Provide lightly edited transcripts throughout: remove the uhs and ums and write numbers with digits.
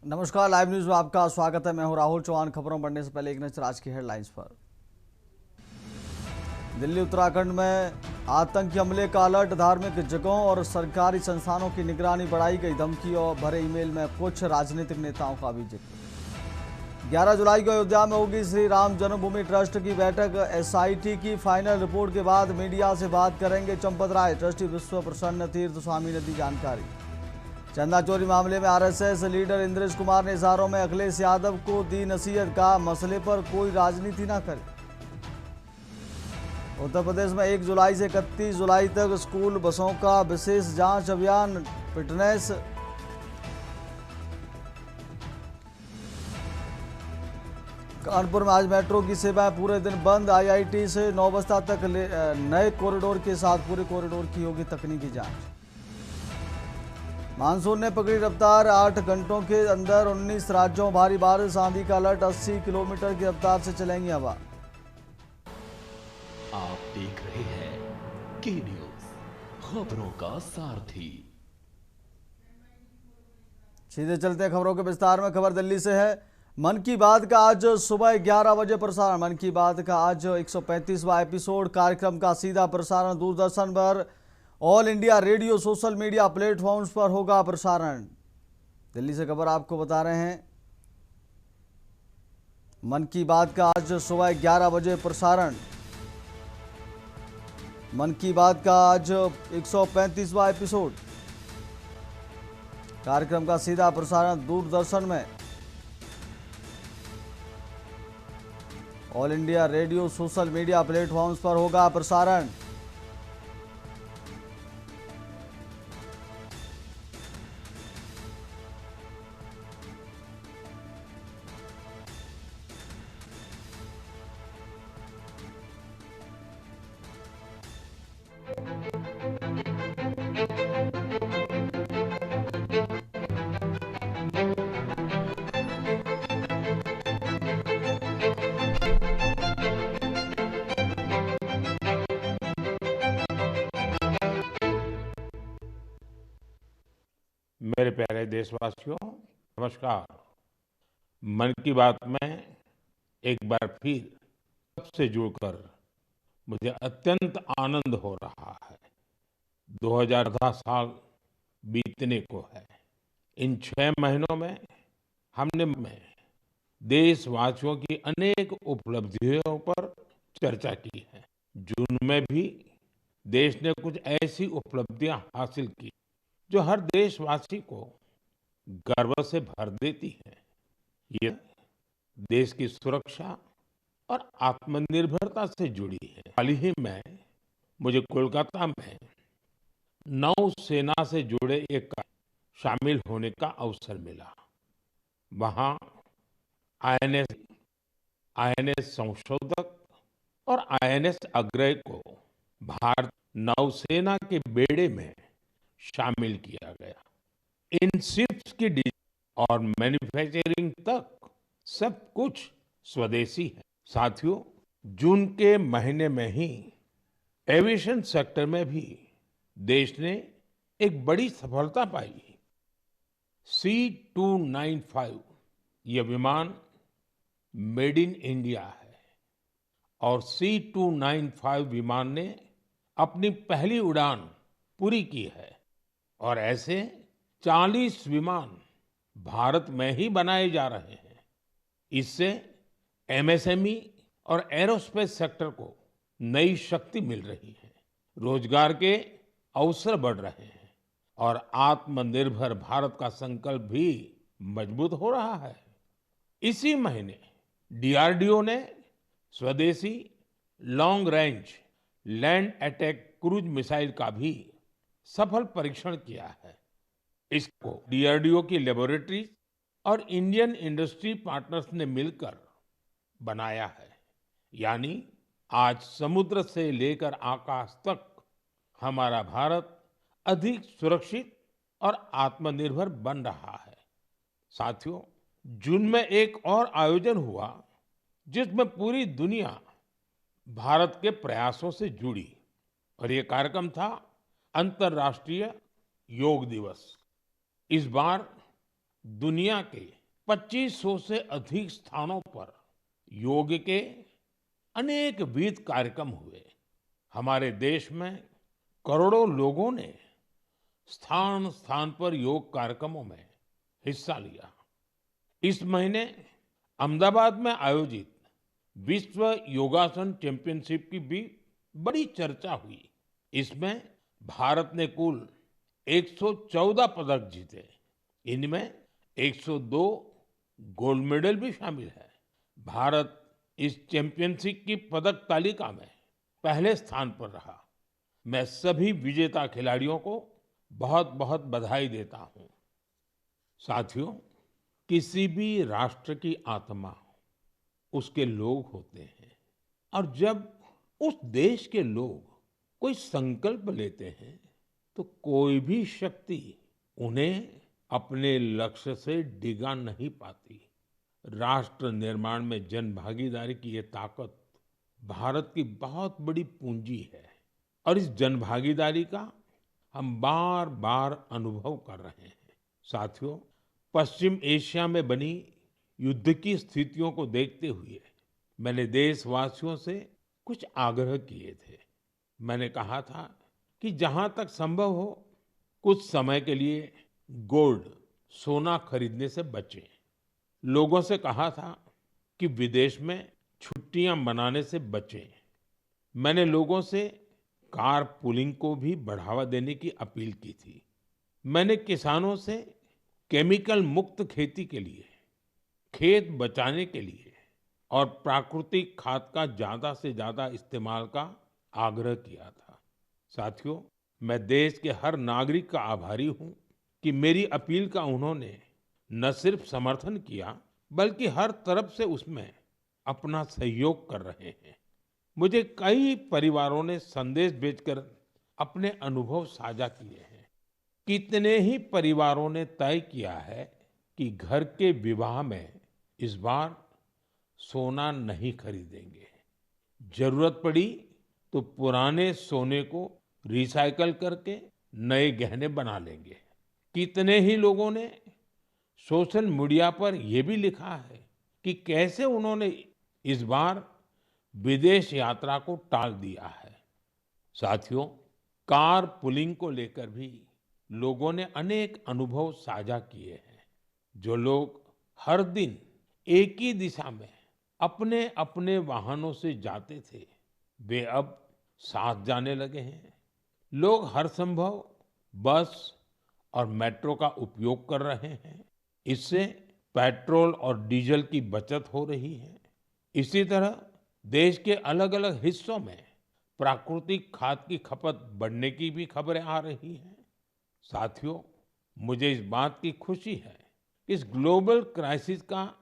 नमस्कार, live news में आपका स्वागत है। मैं हूं राहुल चौहान। खबरों बढ़ने से पहले एक नजर आज की हेडलाइंस पर। दिल्ली उत्तराखंड में आतंकी हमले का अलर्ट, धार्मिक जगहों और सरकारी संस्थानों की निगरानी बढ़ाई गई। धमकी और भरे ईमेल में कुछ राजनीतिक नेताओं का भी जिक्र। 11 जुलाई को अयोध्या में होगी श्री राम जन्मभूमि ट्रस्ट की बैठक। एसआईटी की फाइनल रिपोर्ट के बाद मीडिया से बात करेंगे चंपत राय। ट्रस्टी विश्व प्रसन्न तीर्थ स्वामी ने दी जानकारी। चंदा चोरी मामले में आरएसएस लीडर इंद्रेश कुमार ने इजहारों में अखिलेश यादव को दी नसीहत, का मसले पर कोई राजनीति ना करे। उत्तर प्रदेश में 1 जुलाई से 31 जुलाई तक स्कूल बसों का विशेष जांच अभियान। फिटनेस कानपुर में आज मेट्रो की सेवाएं पूरे दिन बंद। आईआईटी से नौबस्ता तक नए कॉरिडोर के साथ पूरे कॉरिडोर की होगी तकनीकी जांच। मानसून ने पकड़ी रफ्तार, 8 घंटों के अंदर 19 राज्यों भारी बारिश, आंधी का अलर्ट। 80 किलोमीटर की रफ्तार से चलेंगी हवा। आप देख रहे हैं के न्यूज, खबरों का सारथी। सीधे चलते हैं खबरों के विस्तार में। खबर दिल्ली से है। मन की बात का आज सुबह 11 बजे प्रसारण। मन की बात का आज 135वां एपिसोड। कार्यक्रम का सीधा प्रसारण दूरदर्शन पर, all India radio, social media platforms पर होगा प्रसारण। दिल्ली से खबर आपको बता रहे हैं। मन की बात का आज सुबह 11 बजे प्रसारण। मन की बात का आज 135वां एपिसोड। कार्यक्रम का सीधा प्रसारण दूरदर्शन में, all India radio, social media platforms पर होगा प्रसारण। मेरे प्यारे देशवासियों, नमस्कार। मन की बात में एक बार फिर सबसे जुड़कर मुझे अत्यंत आनंद हो रहा है। 2018 साल बीतने को है। इन 6 महीनों में हमने देशवासियों की अनेक उपलब्धियों पर चर्चा की है। जून में भी देश ने कुछ ऐसी उपलब्धियां हासिल की जो हर देशवासी को गर्व से भर देती है। ये देश की सुरक्षा और आत्मनिर्भरता से जुड़ी है। हाल ही में मुझे कोलकाता में नौसेना से जुड़े एक कार्यक्रम शामिल होने का अवसर मिला। वहां आईएनएस आईएनएस संशोधक और आईएनएस अग्रय को भारत नौसेना के बेड़े में शामिल किया गया। इन शिप्स की डिजाइन और मैन्युफैक्चरिंग तक सब कुछ स्वदेशी है। साथियों, जून के महीने में ही एविएशन सेक्टर में भी देश ने एक बड़ी सफलता पाई। C295 ये विमान मेड इन इंडिया है और C295 विमान ने अपनी पहली उड़ान पूरी की है और ऐसे 40 विमान भारत में ही बनाए जा रहे हैं। इससे एमएसएमई और एरोस्पेस सेक्टर को नई शक्ति मिल रही है, रोजगार के अवसर बढ़ रहे हैं और आत्मनिर्भर भारत का संकल्प भी मजबूत हो रहा है। इसी महीने डीआरडीओ ने स्वदेशी long range land attack cruise missile का भी सफल परीक्षण किया है। इसको डीआरडीओ की लेबोरेटरी और इंडियन इंडस्ट्री पार्टनर्स ने मिलकर बनाया है। यानी आज समुद्र से लेकर आकाश तक हमारा भारत अधिक सुरक्षित और आत्मनिर्भर बन रहा है। साथियों, जून में एक और आयोजन हुआ जिसमें पूरी दुनिया भारत के प्रयासों से जुड़ी और ये कार्यक्रम था अंतर्राष्ट्रीय योग दिवस। इस बार दुनिया के 2500 से अधिक स्थानों पर योग के अनेक विविध कार्यक्रम हुए। हमारे देश में करोड़ों लोगों ने स्थान स्थान पर योग कार्यक्रमों में हिस्सा लिया। इस महीने अहमदाबाद में आयोजित विश्व योगासन चैंपियनशिप की भी बड़ी चर्चा हुई। इसमें भारत ने कुल 114 पदक जीते। इनमें 102 गोल्ड मेडल भी शामिल है। भारत इस चैंपियनशिप की पदक तालिका में पहले स्थान पर रहा। मैं सभी विजेता खिलाड़ियों को बहुत बहुत बधाई देता हूं। साथियों, किसी भी राष्ट्र की आत्मा उसके लोग होते हैं, और जब उस देश के लोग कोई संकल्प लेते हैं तो कोई भी शक्ति उन्हें अपने लक्ष्य से डिगा नहीं पाती। राष्ट्र निर्माण में जन भागीदारी की ये ताकत भारत की बहुत बड़ी पूंजी है, और इस जन भागीदारी का हम बार बार अनुभव कर रहे हैं। साथियों, पश्चिम एशिया में बनी युद्ध की स्थितियों को देखते हुए मैंने देशवासियों से कुछ आग्रह किए थे। मैंने कहा था कि जहां तक संभव हो कुछ समय के लिए गोल्ड, सोना खरीदने से बचें। लोगों से कहा था कि विदेश में छुट्टियां मनाने से बचें। मैंने लोगों से कार पुलिंग को भी बढ़ावा देने की अपील की थी। मैंने किसानों से केमिकल मुक्त खेती के लिए, खेत बचाने के लिए और प्राकृतिक खाद का ज्यादा से ज्यादा इस्तेमाल का आग्रह किया था। साथियों, मैं देश के हर नागरिक का आभारी हूं कि मेरी अपील का उन्होंने न सिर्फ समर्थन किया बल्कि हर तरफ से उसमें अपना सहयोग कर रहे हैं। मुझे कई परिवारों ने संदेश भेजकर अपने अनुभव साझा किए हैं। कितने ही परिवारों ने तय किया है कि घर के विवाह में इस बार सोना नहीं खरीदेंगे। जरूरत पड़ी तो पुराने सोने को रिसाइकल करके नए गहने बना लेंगे। कितने ही लोगों ने सोशल मीडिया पर यह भी लिखा है कि कैसे उन्होंने इस बार विदेश यात्रा को टाल दिया है। साथियों, कार पुलिंग को लेकर भी लोगों ने अनेक अनुभव साझा किए हैं। जो लोग हर दिन एक ही दिशा में अपने अपने वाहनों से जाते थे, वे अब साथ जाने लगे हैं। लोग हर संभव बस और मेट्रो का उपयोग कर रहे हैं। इससे पेट्रोल और डीजल की बचत हो रही है। इसी तरह देश के अलग अलग हिस्सों में प्राकृतिक खाद की खपत बढ़ने की भी खबरें आ रही हैं। साथियों, मुझे इस बात की खुशी है कि इस ग्लोबल क्राइसिस का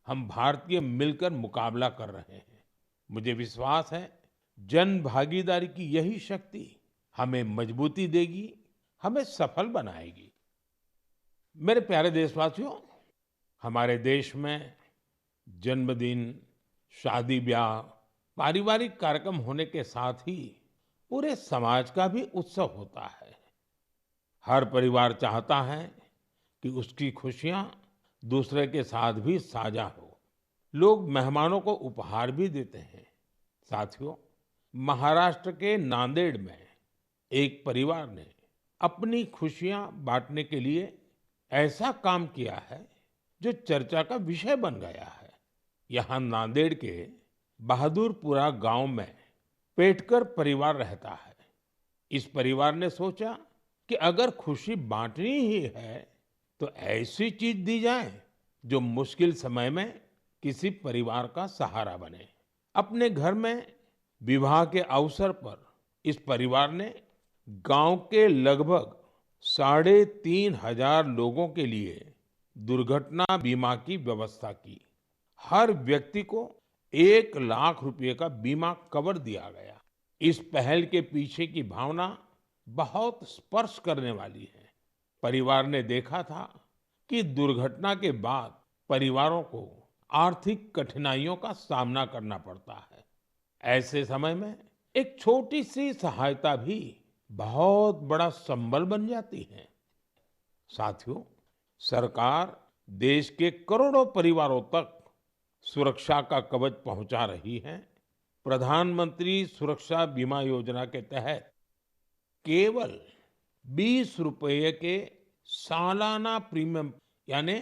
हम भारतीय मिलकर मुकाबला कर रहे हैं। मुझे विश्वास है जन भागीदारी की यही शक्ति हमें मजबूती देगी, हमें सफल बनाएगी। मेरे प्यारे देशवासियों, हमारे देश में जन्मदिन, शादी ब्याह, पारिवारिक कार्यक्रम होने के साथ ही पूरे समाज का भी उत्सव होता है। हर परिवार चाहता है कि उसकी खुशियां दूसरे के साथ भी साझा हो। लोग मेहमानों को उपहार भी देते हैं। साथियों, महाराष्ट्र के नांदेड़ में एक परिवार ने अपनी खुशियां बांटने के लिए ऐसा काम किया है जो चर्चा का विषय बन गया है। यहाँ नांदेड़ के बहादुरपुरा गांव में पेटकर परिवार रहता है। इस परिवार ने सोचा कि अगर खुशी बांटनी ही है तो ऐसी चीज दी जाए जो मुश्किल समय में किसी परिवार का सहारा बने। अपने घर में विवाह के अवसर पर इस परिवार ने गांव के लगभग 3,500 लोगों के लिए दुर्घटना बीमा की व्यवस्था की। हर व्यक्ति को 1 लाख रुपए का बीमा कवर दिया गया। इस पहल के पीछे की भावना बहुत स्पर्श करने वाली है। परिवार ने देखा था कि दुर्घटना के बाद परिवारों को आर्थिक कठिनाइयों का सामना करना पड़ता है। ऐसे समय में एक छोटी सी सहायता भी बहुत बड़ा संबल बन जाती है। साथियों, सरकार देश के करोड़ों परिवारों तक सुरक्षा का कवच पहुंचा रही है। प्रधानमंत्री सुरक्षा बीमा योजना के तहत केवल 20 रुपए के सालाना प्रीमियम यानी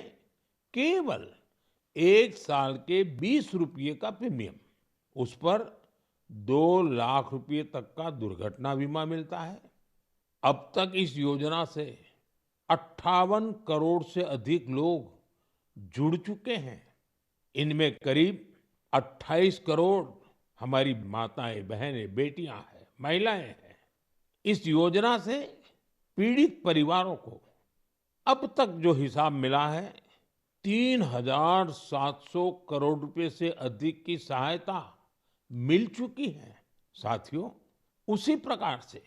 केवल 1 साल के 20 रुपये का प्रीमियम, उस पर 2 लाख रुपए तक का दुर्घटना बीमा मिलता है। अब तक इस योजना से 58 करोड़ से अधिक लोग जुड़ चुके हैं। इनमें करीब 28 करोड़ हमारी माताएं, बहनें, बेटियां हैं, महिलाएं हैं। इस योजना से पीड़ित परिवारों को अब तक जो हिसाब मिला है, 3,700 करोड़ रुपए से अधिक की सहायता मिल चुकी है। साथियों, उसी प्रकार से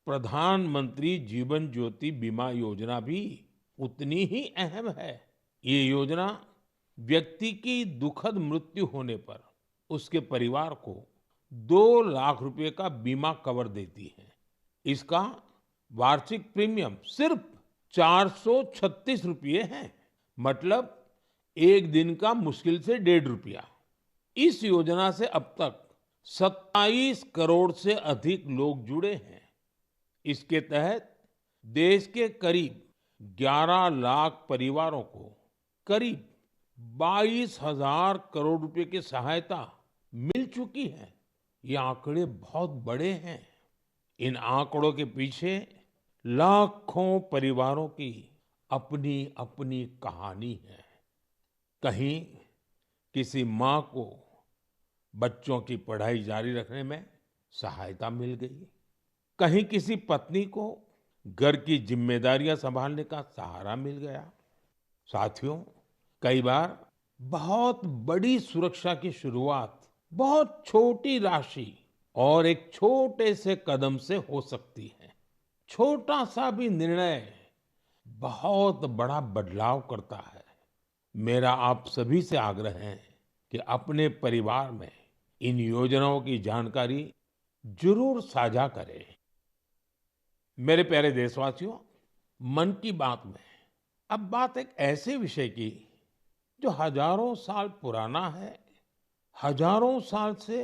प्रधानमंत्री जीवन ज्योति बीमा योजना भी उतनी ही अहम है। ये योजना व्यक्ति की दुखद मृत्यु होने पर उसके परिवार को 2 लाख रुपए का बीमा कवर देती है। इसका वार्षिक प्रीमियम सिर्फ 436 रुपये है, मतलब एक दिन का मुश्किल से 1.5 रुपया। इस योजना से अब तक 27 करोड़ से अधिक लोग जुड़े हैं। इसके तहत देश के करीब 11 लाख परिवारों को करीब 22,000 करोड़ रुपए की सहायता मिल चुकी है। ये आंकड़े बहुत बड़े हैं। इन आंकड़ों के पीछे लाखों परिवारों की अपनी अपनी कहानी है। कहीं किसी माँ को बच्चों की पढ़ाई जारी रखने में सहायता मिल गई, कहीं किसी पत्नी को घर की जिम्मेदारियां संभालने का सहारा मिल गया। साथियों, कई बार बहुत बड़ी सुरक्षा की शुरुआत बहुत छोटी राशि और एक छोटे से कदम से हो सकती है। छोटा सा भी निर्णय बहुत बड़ा बदलाव करता है। मेरा आप सभी से आग्रह है कि अपने परिवार में इन योजनाओं की जानकारी जरूर साझा करें। मेरे प्यारे देशवासियों, मन की बात में अब बात एक ऐसे विषय की जो हजारों साल पुराना है, हजारों साल से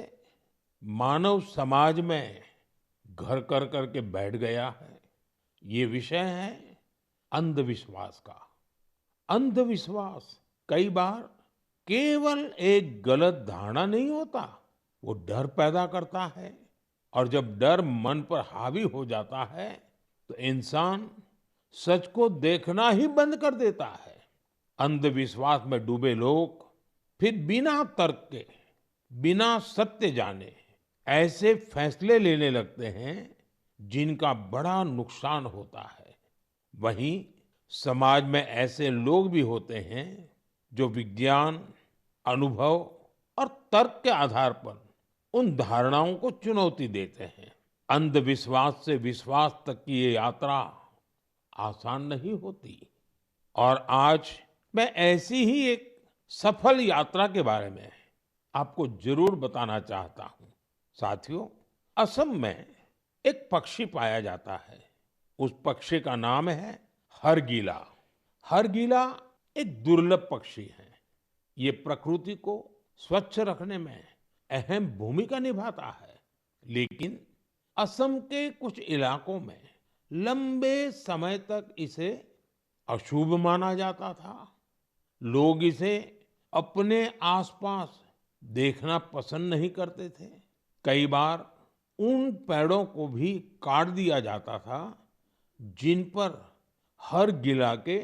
मानव समाज में घर कर करके बैठ गया है। ये विषय है अंधविश्वास का। अंधविश्वास कई बार केवल एक गलत धारणा नहीं होता, वो डर पैदा करता है। और जब डर मन पर हावी हो जाता है तो इंसान सच को देखना ही बंद कर देता है। अंधविश्वास में डूबे लोग फिर बिना तर्क के, बिना सत्य जाने ऐसे फैसले लेने लगते हैं जिनका बड़ा नुकसान होता है। वहीं समाज में ऐसे लोग भी होते हैं जो विज्ञान, अनुभव और तर्क के आधार पर उन धारणाओं को चुनौती देते हैं। अंधविश्वास से विश्वास तक की ये यात्रा आसान नहीं होती। और आज मैं ऐसी ही एक सफल यात्रा के बारे में आपको जरूर बताना चाहता हूं। साथियों, असम में एक पक्षी पाया जाता है। उस पक्षी का नाम है हरगिला। हरगिला एक दुर्लभ पक्षी है। ये प्रकृति को स्वच्छ रखने में अहम भूमिका निभाता है, लेकिन असम के कुछ इलाकों में लंबे समय तक इसे अशुभ माना जाता था। लोग इसे अपने आसपास देखना पसंद नहीं करते थे। कई बार उन पेड़ों को भी काट दिया जाता था जिन पर हरगिला के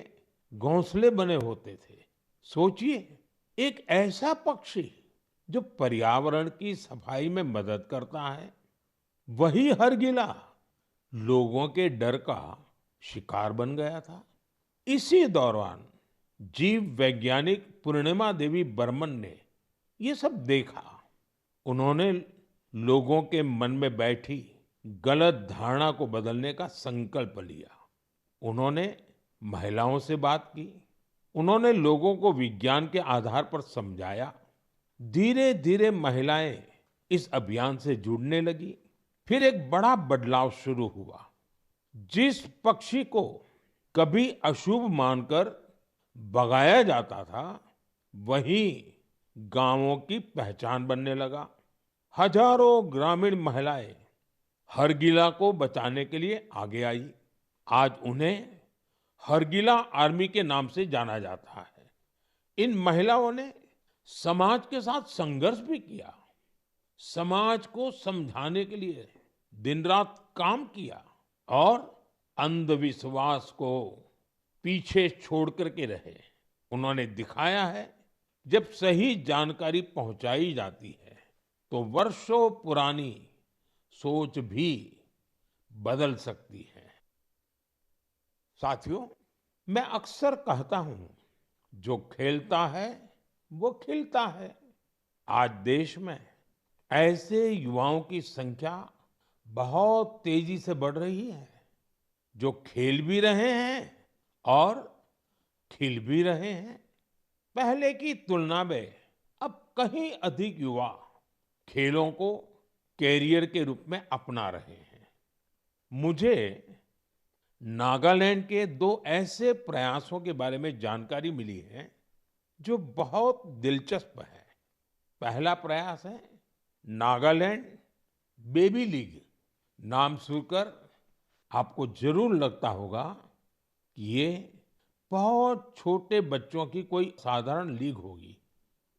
घोंसले बने होते थे। सोचिए, एक ऐसा पक्षी जो पर्यावरण की सफाई में मदद करता है, वही हरगिला लोगों के डर का शिकार बन गया था। इसी दौरान जीव वैज्ञानिक पूर्णिमा देवी बर्मन ने ये सब देखा। उन्होंने लोगों के मन में बैठी गलत धारणा को बदलने का संकल्प लिया। उन्होंने महिलाओं से बात की, उन्होंने लोगों को विज्ञान के आधार पर समझाया। धीरे धीरे महिलाएं इस अभियान से जुड़ने लगी। फिर एक बड़ा बदलाव शुरू हुआ। जिस पक्षी को कभी अशुभ मानकर भगाया जाता था, वहीं गांवों की पहचान बनने लगा। हजारों ग्रामीण महिलाएं हरगिला को बचाने के लिए आगे आई। आज उन्हें हरगिला आर्मी के नाम से जाना जाता है। इन महिलाओं ने समाज के साथ संघर्ष भी किया, समाज को समझाने के लिए दिन रात काम किया और अंधविश्वास को पीछे छोड़ करके रहे। उन्होंने दिखाया है, जब सही जानकारी पहुंचाई जाती है तो वर्षों पुरानी सोच भी बदल सकती है। साथियों, मैं अक्सर कहता हूं, जो खेलता है वो खिलता है। आज देश में ऐसे युवाओं की संख्या बहुत तेजी से बढ़ रही है, जो खेल भी रहे हैं और खिल भी रहे हैं। पहले की तुलना में अब कहीं अधिक युवा खेलों को कैरियर के रूप में अपना रहे हैं। मुझे नागालैंड के दो ऐसे प्रयासों के बारे में जानकारी मिली है जो बहुत दिलचस्प है। पहला प्रयास है नागालैंड बेबी लीग। नाम सुनकर आपको जरूर लगता होगा कि ये बहुत छोटे बच्चों की कोई साधारण लीग होगी,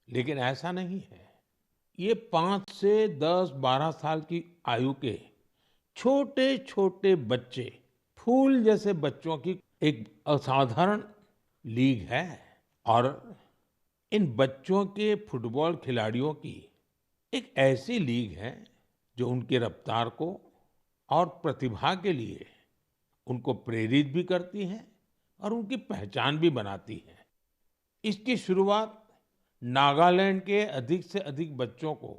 लेकिन ऐसा नहीं है। ये 5 से 10-12 साल की आयु के छोटे छोटे बच्चे, फूल जैसे बच्चों की एक असाधारण लीग है। और इन बच्चों के फुटबॉल खिलाड़ियों की एक ऐसी लीग है जो उनकी रफ्तार को और प्रतिभा के लिए उनको प्रेरित भी करती है और उनकी पहचान भी बनाती है। इसकी शुरुआत नागालैंड के अधिक से अधिक बच्चों को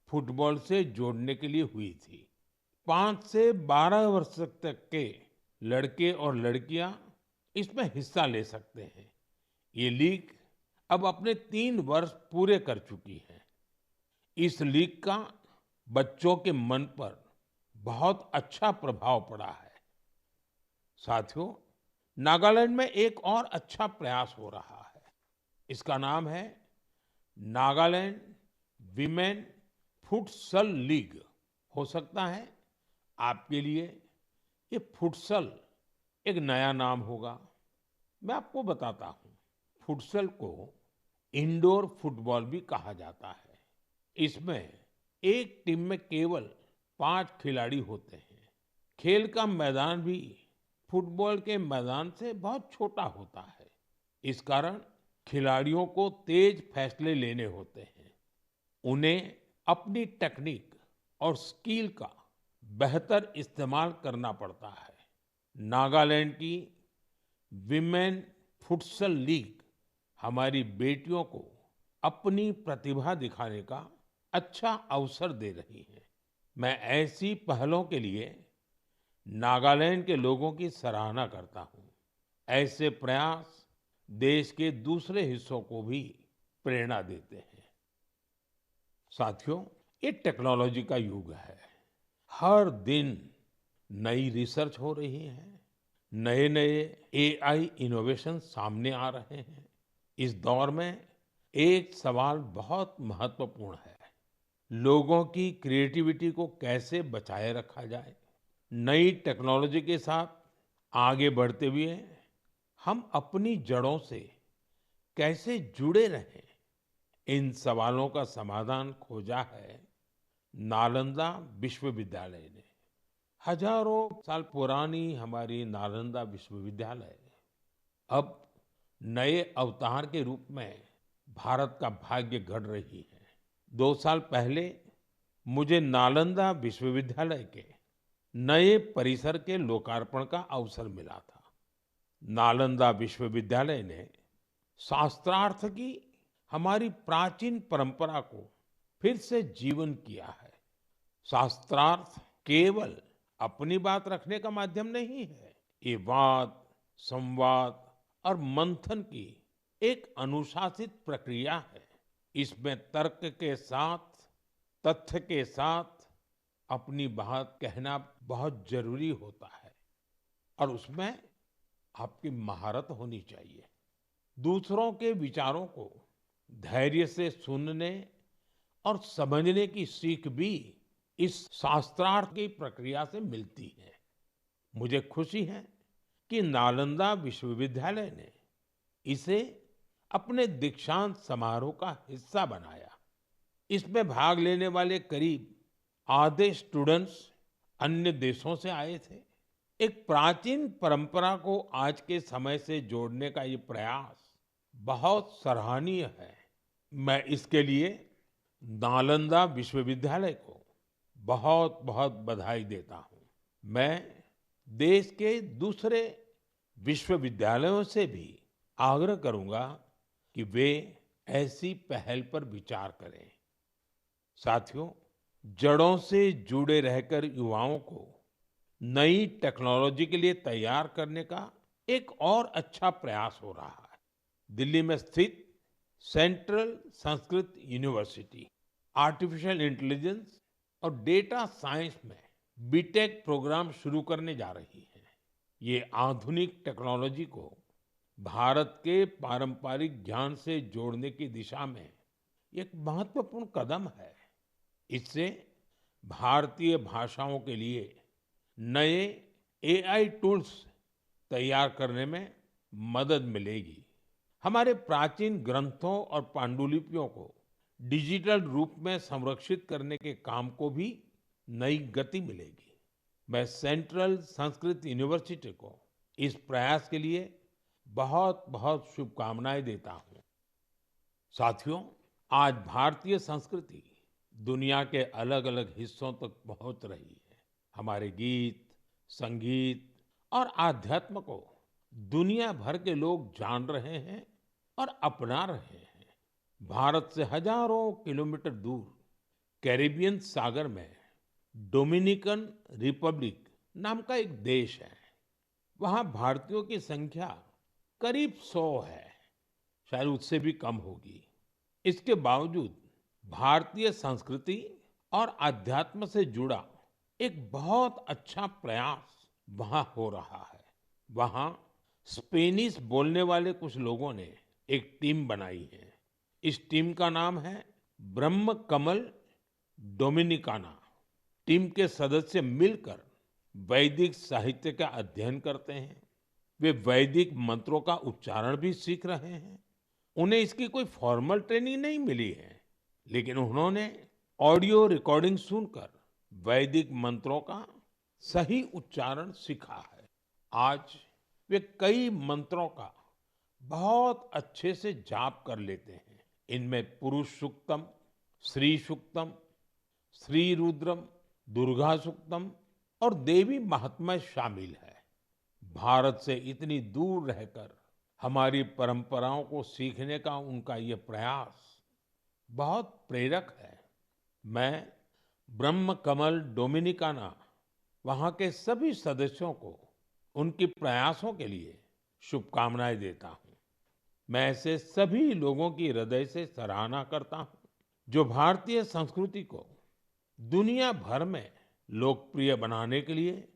फुटबॉल से जोड़ने के लिए हुई थी। 5 से 12 वर्ष तक के लड़के और लड़कियां इसमें हिस्सा ले सकते हैं। ये लीग अब अपने 3 वर्ष पूरे कर चुकी है। इस लीग का बच्चों के मन पर बहुत अच्छा प्रभाव पड़ा है। साथियों, नागालैंड में एक और अच्छा प्रयास हो रहा है। इसका नाम है नागालैंड विमेन फुटसल लीग। हो सकता है आपके लिए ये फुटसल एक नया नाम होगा। मैं आपको बताता हूँ, फुटसल को इंडोर फुटबॉल भी कहा जाता है। इसमें एक टीम में केवल 5 खिलाड़ी होते हैं। खेल का मैदान भी फुटबॉल के मैदान से बहुत छोटा होता है। इस कारण खिलाड़ियों को तेज फैसले लेने होते हैं। उन्हें अपनी टेक्निक और स्किल का बेहतर इस्तेमाल करना पड़ता है। नागालैंड की विमेन फुटसल लीग हमारी बेटियों को अपनी प्रतिभा दिखाने का अच्छा अवसर दे रही है। मैं ऐसी पहलों के लिए नागालैंड के लोगों की सराहना करता हूं। ऐसे प्रयास देश के दूसरे हिस्सों को भी प्रेरणा देते हैं। साथियों, ये टेक्नोलॉजी का युग है। हर दिन नई रिसर्च हो रही है, नए नए एआई इनोवेशन सामने आ रहे हैं। इस दौर में एक सवाल बहुत महत्वपूर्ण है, लोगों की क्रिएटिविटी को कैसे बचाए रखा जाए। नई टेक्नोलॉजी के साथ आगे बढ़ते हुए हम अपनी जड़ों से कैसे जुड़े रहें, इन सवालों का समाधान खोजा है नालंदा विश्वविद्यालय ने। हजारों साल पुरानी हमारी नालंदा विश्वविद्यालय अब नए अवतार के रूप में भारत का भाग्य गढ़ रही है। 2 साल पहले मुझे नालंदा विश्वविद्यालय के नए परिसर के लोकार्पण का अवसर मिला था। नालंदा विश्वविद्यालय ने शास्त्रार्थ की हमारी प्राचीन परंपरा को फिर से जीवन किया है। शास्त्रार्थ केवल अपनी बात रखने का माध्यम नहीं है, ये वाद, संवाद और मंथन की एक अनुशासित प्रक्रिया है। इसमें तर्क के साथ, तथ्य के साथ अपनी बात कहना बहुत जरूरी होता है और उसमें आपकी महारत होनी चाहिए। दूसरों के विचारों को धैर्य से सुनने और समझने की सीख भी इस शास्त्रार्थ की प्रक्रिया से मिलती है। मुझे खुशी है कि नालंदा विश्वविद्यालय ने इसे अपने दीक्षांत समारोह का हिस्सा बनाया। इसमें भाग लेने वाले करीब आधे स्टूडेंट्स अन्य देशों से आए थे। एक प्राचीन परंपरा को आज के समय से जोड़ने का ये प्रयास बहुत सराहनीय है। मैं इसके लिए नालंदा विश्वविद्यालय को बहुत बहुत बधाई देता हूँ। मैं देश के दूसरे विश्वविद्यालयों से भी आग्रह करूंगा कि वे ऐसी पहल पर विचार करें। साथियों, जड़ों से जुड़े रहकर युवाओं को नई टेक्नोलॉजी के लिए तैयार करने का एक और अच्छा प्रयास हो रहा है। दिल्ली में स्थित central Sanskrit university artificial intelligence और डेटा साइंस में बीटेक प्रोग्राम शुरू करने जा रही है। ये आधुनिक टेक्नोलॉजी को भारत के पारंपरिक ज्ञान से जोड़ने की दिशा में एक महत्वपूर्ण कदम है। इससे भारतीय भाषाओं के लिए नए एआई टूल्स तैयार करने में मदद मिलेगी। हमारे प्राचीन ग्रंथों और पांडुलिपियों को डिजिटल रूप में संरक्षित करने के काम को भी नई गति मिलेगी। मैं सेंट्रल संस्कृत यूनिवर्सिटी को इस प्रयास के लिए बहुत बहुत शुभकामनाएं देता हूं। साथियों, आज भारतीय संस्कृति दुनिया के अलग अलग हिस्सों तक पहुंच रही है। हमारे गीत, संगीत और आध्यात्म को दुनिया भर के लोग जान रहे हैं और अपना रहे हैं। भारत से हजारों किलोमीटर दूर कैरिबियन सागर में डोमिनिकन रिपब्लिक नाम का एक देश है। वहां भारतीयों की संख्या करीब 100 है, शायद उससे भी कम होगी। इसके बावजूद भारतीय संस्कृति और अध्यात्म से जुड़ा एक बहुत अच्छा प्रयास वहां हो रहा है। वहां स्पेनिश बोलने वाले कुछ लोगों ने एक टीम बनाई है। इस टीम का नाम है ब्रह्म कमल डोमिनिकाना। टीम के सदस्य मिलकर वैदिक साहित्य का अध्ययन करते हैं। वे वैदिक मंत्रों का उच्चारण भी सीख रहे हैं। उन्हें इसकी कोई फॉर्मल ट्रेनिंग नहीं मिली है, लेकिन उन्होंने ऑडियो रिकॉर्डिंग सुनकर वैदिक मंत्रों का सही उच्चारण सीखा है। आज वे कई मंत्रों का बहुत अच्छे से जाप कर लेते हैं। इनमें पुरुष सूक्तम, श्री सूक्तम, श्री रुद्रम, दुर्गा सूक्तम और देवी महात्म्य शामिल है। भारत से इतनी दूर रहकर हमारी परंपराओं को सीखने का उनका ये प्रयास बहुत प्रेरक है। मैं ब्रह्म कमल डोमिनिकाना वहां के सभी सदस्यों को उनके प्रयासों के लिए शुभकामनाएं देता हूं। मैं ऐसे सभी लोगों की हृदय से सराहना करता हूं जो भारतीय संस्कृति को दुनिया भर में लोकप्रिय बनाने के लिए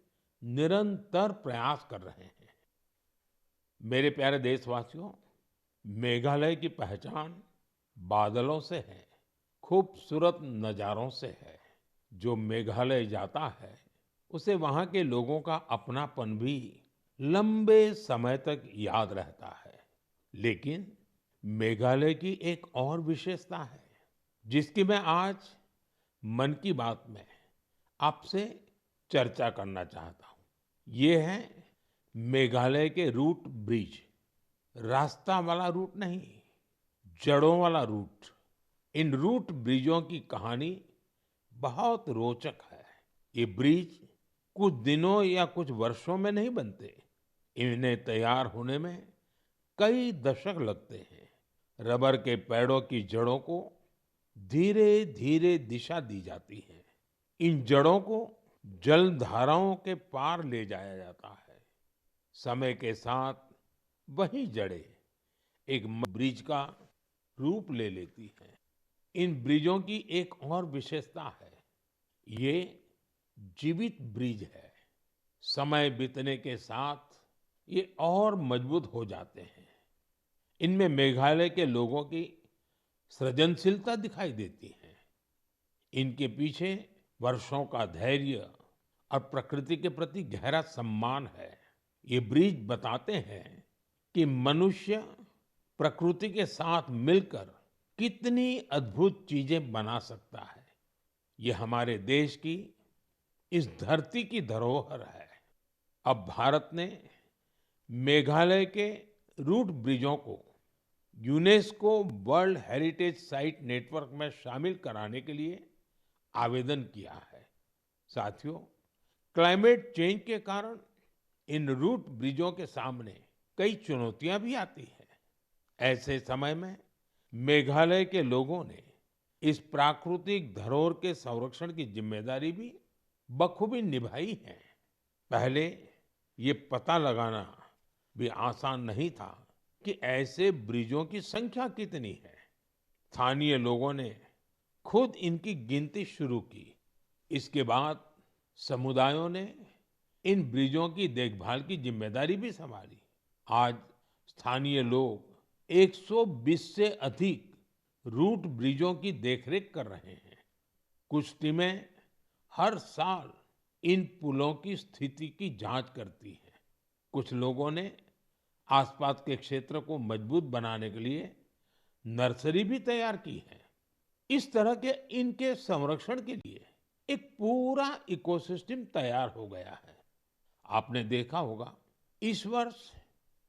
निरंतर प्रयास कर रहे हैं। मेरे प्यारे देशवासियों, मेघालय की पहचान बादलों से है, खूबसूरत नजारों से है। जो मेघालय जाता है उसे वहां के लोगों का अपनापन भी लंबे समय तक याद रहता है। लेकिन मेघालय की एक और विशेषता है जिसकी मैं आज मन की बात में आपसे चर्चा करना चाहता हूं। ये है मेघालय के रूट ब्रिज। रास्ता वाला रूट नहीं, जड़ों वाला रूट। इन रूट ब्रिजों की कहानी बहुत रोचक है। ये ब्रिज कुछ दिनों या कुछ वर्षों में नहीं बनते। इन्हें तैयार होने में कई दशक लगते हैं। रबर के पेड़ों की जड़ों को धीरे धीरे दिशा दी जाती है। इन जड़ों को जल धाराओं के पार ले जाया जाता है। समय के साथ वही जड़ें एक ब्रिज का रूप ले लेती हैं। इन ब्रिजों की एक और विशेषता है, ये जीवित ब्रिज है। समय बीतने के साथ ये और मजबूत हो जाते हैं। इनमें मेघालय के लोगों की सृजनशीलता दिखाई देती है। इनके पीछे वर्षों का धैर्य और प्रकृति के प्रति गहरा सम्मान है। ये ब्रिज बताते हैं कि मनुष्य प्रकृति के साथ मिलकर कितनी अद्भुत चीजें बना सकता है। ये हमारे देश की इस धरती की धरोहर है। अब भारत ने मेघालय के रूट ब्रिजों को UNESCO world heritage site network में शामिल कराने के लिए आवेदन किया है। साथियों, क्लाइमेट चेंज के कारण इन रूट ब्रिजों के सामने कई चुनौतियां भी आती हैं। ऐसे समय में मेघालय के लोगों ने इस प्राकृतिक धरोहर के संरक्षण की जिम्मेदारी भी बखूबी निभाई है। पहले ये पता लगाना भी आसान नहीं था कि ऐसे ब्रिजों की संख्या कितनी है। स्थानीय लोगों ने खुद इनकी गिनती शुरू की। इसके बाद समुदायों ने इन ब्रिजों की देखभाल की जिम्मेदारी भी संभाली। आज स्थानीय लोग 120 से अधिक रूट ब्रिजों की देखरेख कर रहे हैं। कुछ टीमें हर साल इन पुलों की स्थिति की जांच करती हैं। कुछ लोगों ने आसपास के क्षेत्र को मजबूत बनाने के लिए नर्सरी भी तैयार की है। इस तरह के इनके संरक्षण के लिए एक पूरा इकोसिस्टम तैयार हो गया है। आपने देखा होगा, इस वर्ष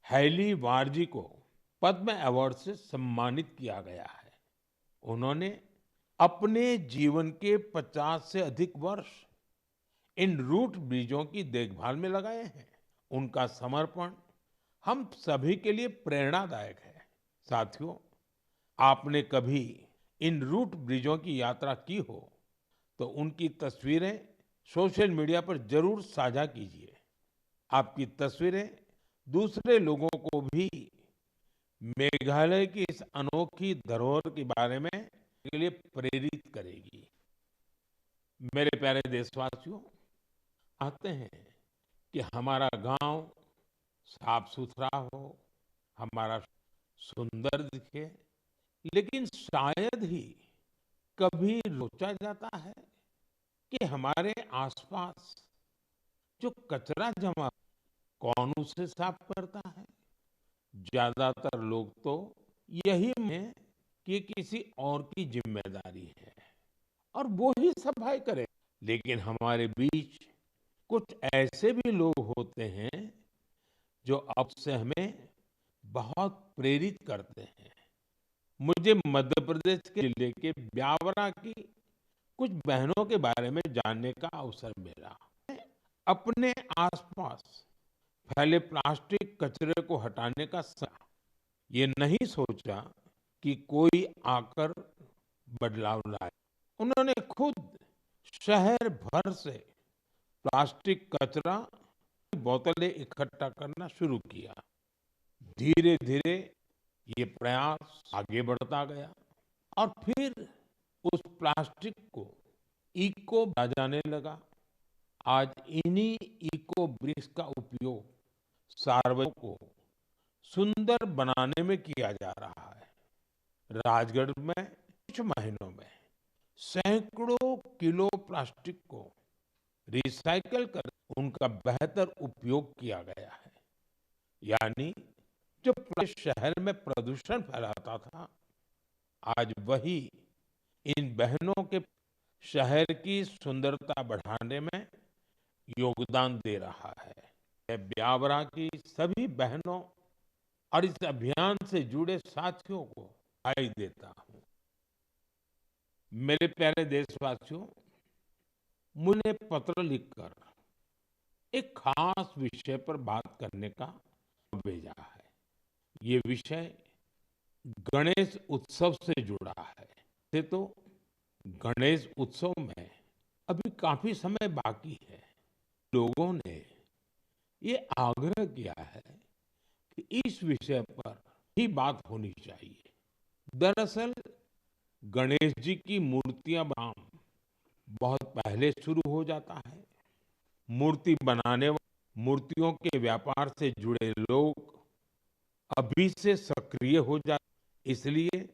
हैली वारजी को पद्म अवार्ड से सम्मानित किया गया है। उन्होंने अपने जीवन के 50 से अधिक वर्ष इन रूट ब्रिजों की देखभाल में लगाए हैं। उनका समर्पण हम सभी के लिए प्रेरणादायक है। साथियों, आपने कभी इन रूट ब्रिजों की यात्रा की हो तो उनकी तस्वीरें सोशल मीडिया पर जरूर साझा कीजिए। आपकी तस्वीरें दूसरे लोगों को भी मेघालय की इस अनोखी धरोहर के बारे में के लिए प्रेरित करेगी। मेरे प्यारे देशवासियों, चाहते हैं कि हमारा गांव साफ सुथरा हो, हमारा सुंदर दिखे, लेकिन शायद ही कभी सोचा जाता है कि हमारे आसपास जो कचरा जमा, कौन उसे साफ करता है? ज्यादातर लोग तो यही में कि किसी और की जिम्मेदारी है और वो ही सफाई करे। लेकिन हमारे बीच कुछ ऐसे भी लोग होते हैं जो अब से हमें बहुत प्रेरित करते हैं। मुझे मध्य प्रदेश के जिले के ब्यावरा की कुछ बहनों के बारे में जानने का अवसर मिला। अपने आसपास फैले प्लास्टिक कचरे को हटाने का ये नहीं सोचा कि कोई आकर बदलाव लाए। उन्होंने खुद शहर भर से प्लास्टिक कचरा, बोतलें इकट्ठा करना शुरू किया। धीरे धीरे ये प्रयास आगे बढ़ता गया और फिर उस प्लास्टिक को इको जाने लगा। आज इन्हीं इको ब्रिक्स का उपयोग सार्वजनिक को सुंदर बनाने में किया जा रहा है। राजगढ़ में कुछ महीनों में सैकड़ों किलो प्लास्टिक को रिसाइकल कर उनका बेहतर उपयोग किया गया है। यानी जो पूरे शहर में प्रदूषण फैलाता था, आज वही इन बहनों के शहर की सुंदरता बढ़ाने में योगदान दे रहा है। मैं ब्यावरा की सभी बहनों और इस अभियान से जुड़े साथियों को बधाई देता हूं। मेरे प्यारे देशवासियों, मुझे पत्र लिखकर एक खास विषय पर बात करने का भेजा है। ये विषय गणेश उत्सव से जुड़ा है। वैसे तो गणेश उत्सव में अभी काफी समय बाकी है। लोगों ने ये आग्रह किया है कि इस विषय पर ही बात होनी चाहिए। दरअसल गणेश जी की मूर्तियां बनाना बहुत पहले शुरू हो जाता है। मूर्ति बनाने, मूर्तियों के व्यापार से जुड़े लोग अभी से सक्रिय हो जा। इसलिए